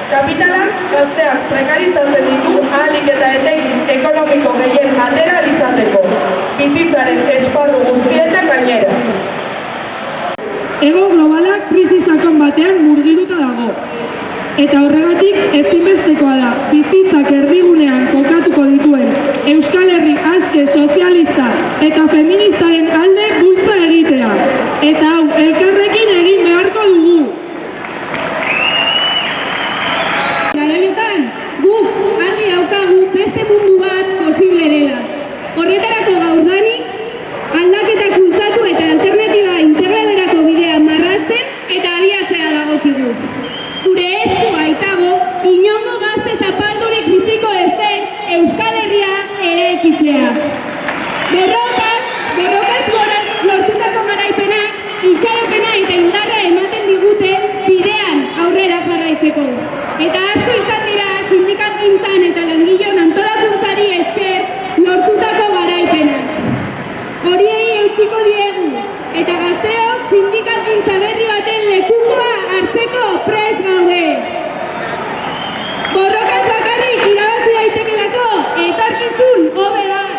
Kapitalak gazteak prekarizatzen ditu ahalik eta etekin ekonomiko gehien atera izateko, bizitzaren esparru guztietan gainera. Ego globalak krisi sakon batean murgilduta dago. Eta horregatik ezinbestekoa da bizitzak erdigunean kokatuko dituen Euskal Herri aske sozialista eta feministaren alde bultza egitea. Eta hau elkarrekin egin beharko dugu. Garaiotan, guk argi daukagu beste mundu bat posible dela. Horretarako gaurdanik aldaketa bultzatu eta alternatiba integralerako bidea marrazten eta abiatzea dagokigu. Gure esku baitago, inongo gazte zapaldurik biziko ez den Euskal Herria eraikitzea. Borrokaz lortutako garaipenak, itxaropena eta indarra ematen digute bidean aurrera jarraitzeko. Eta asko izan dira sindikalgintzan eta langileon antolakuntzari esker lortutako garaipenak. Horiei eutsiko diegu, eta gazteok sindikalgintza berri baten lekukoa hartzeko prest gaude. Borrokaz bakarrik irabazi daitekelako etorkizun hobe bat.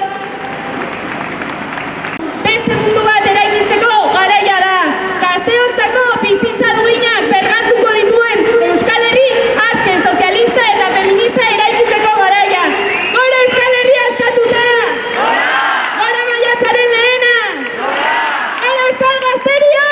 Beste mundu bat eraikitzeko garaia da. Gazteontzako bizitza duinak bermatuko dituen Euskal Herri aske sozialista eta feminista eraikitzeko garaia. Gora Euskal Herria askatuta! Gora maiatzaren lehena! Gora Euskal Gazteria!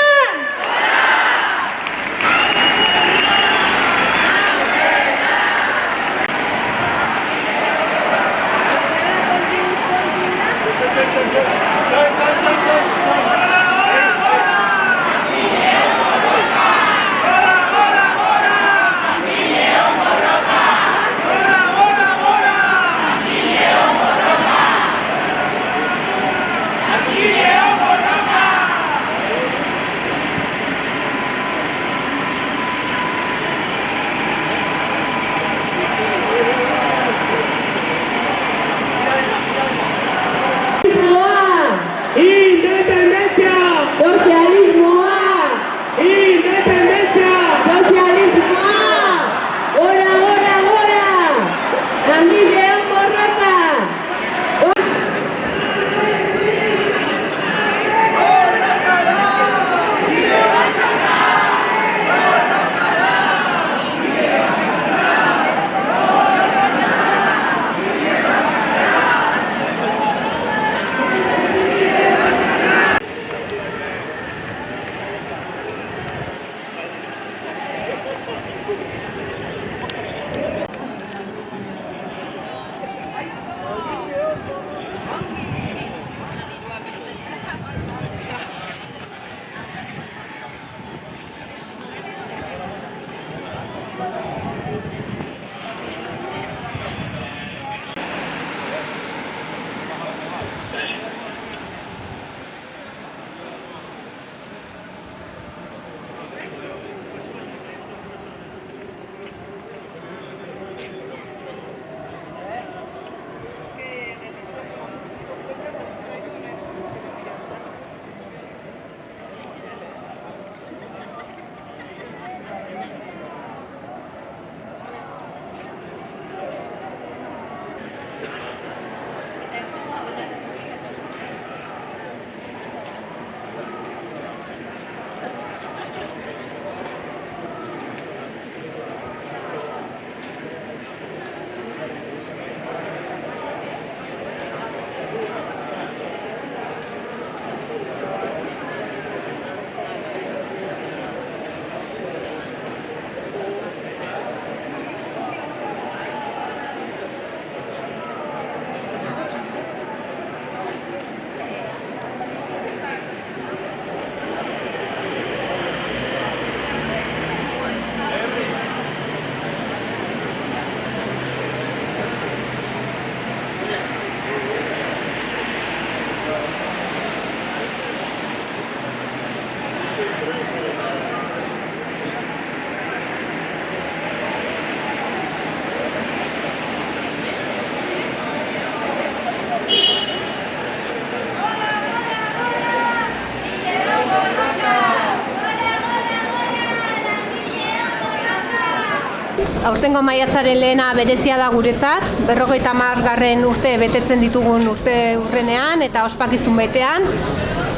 aurtengo maiatzaren lehena berezia da guretzat, 50. urte betetzen ditugun urte urrenean eta ospakizun betean.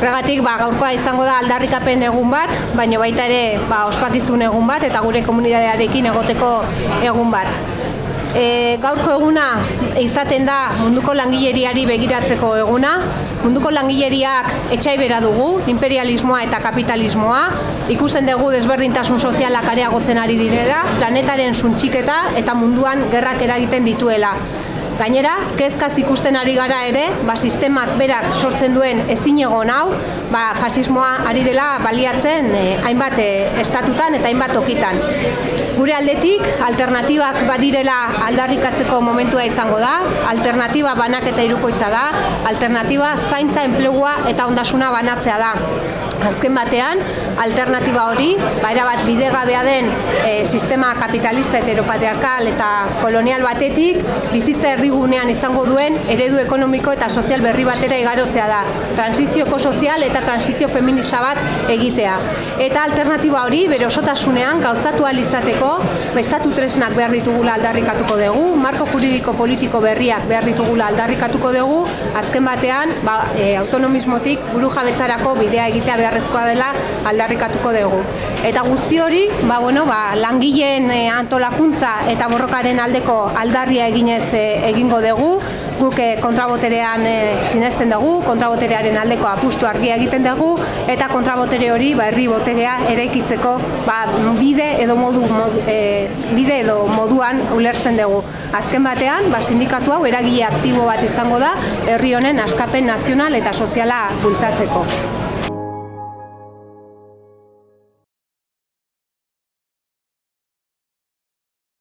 Horregatik gaurkoa izango da aldarrikapen egun bat, baina baita ere ospakizun egun bat eta gure komunitatearekin egoteko egun bat. Gaurko eguna izaten da munduko langileriari begiratzeko eguna. Munduko langileriak etxai bera dugu, imperialismoa eta kapitalismoa. Ikusten dugu desberdintasun sozialak areagotzen ari direla, planetaren suntxiketa eta munduan gerrak eragiten dituela. Gainera, kezkaz ikusten ari gara ere, sistemak berak sortzen duen ezinegon hau, fasismoa ari dela baliatzen hainbat estatutan eta hainbat tokitan. Gure aldetik, alternatibak badirela aldarrikatzeko momentua izango da, alternatiba banak eta hirukoitza da, alternatiba zaintza, enplegua eta ondasuna banatzea da. Azken batean, alternatiba hori, erabat bidegabea den sistema kapitalista heteropatriarkal eta kolonial batetik, bizitza erdigunean izango duen eredu ekonomiko eta sozial berri batera igarotzea da. Transizioko sozial eta transizio feminista bat egitea. Eta alternatiba hori, bere osotasunean, gauzatu ahal izateko, estatu tresnak behar ditugula aldarrikatuko dugu, marko juridiko politiko berriak behar ditugula aldarrikatuko dugu, azken batean, autonomismotik buru jabetzarako bidea egitea beharrezkoa dela aldarrikatuko dugu. Eta guzti hori, langileen antolakuntza eta borrokaren aldeko aldarria eginez egingo dugu, guk kontraboterean sinesten dugu, kontraboterearen aldeko apustu argia egiten dugu, eta kontrabotere hori herri boterea eraikitzeko bide edo moduan ulertzen dugu. Azken batean, sindikatu hau eragile aktibo bat izango da herri honen askapen nazional eta soziala bultzatzeko.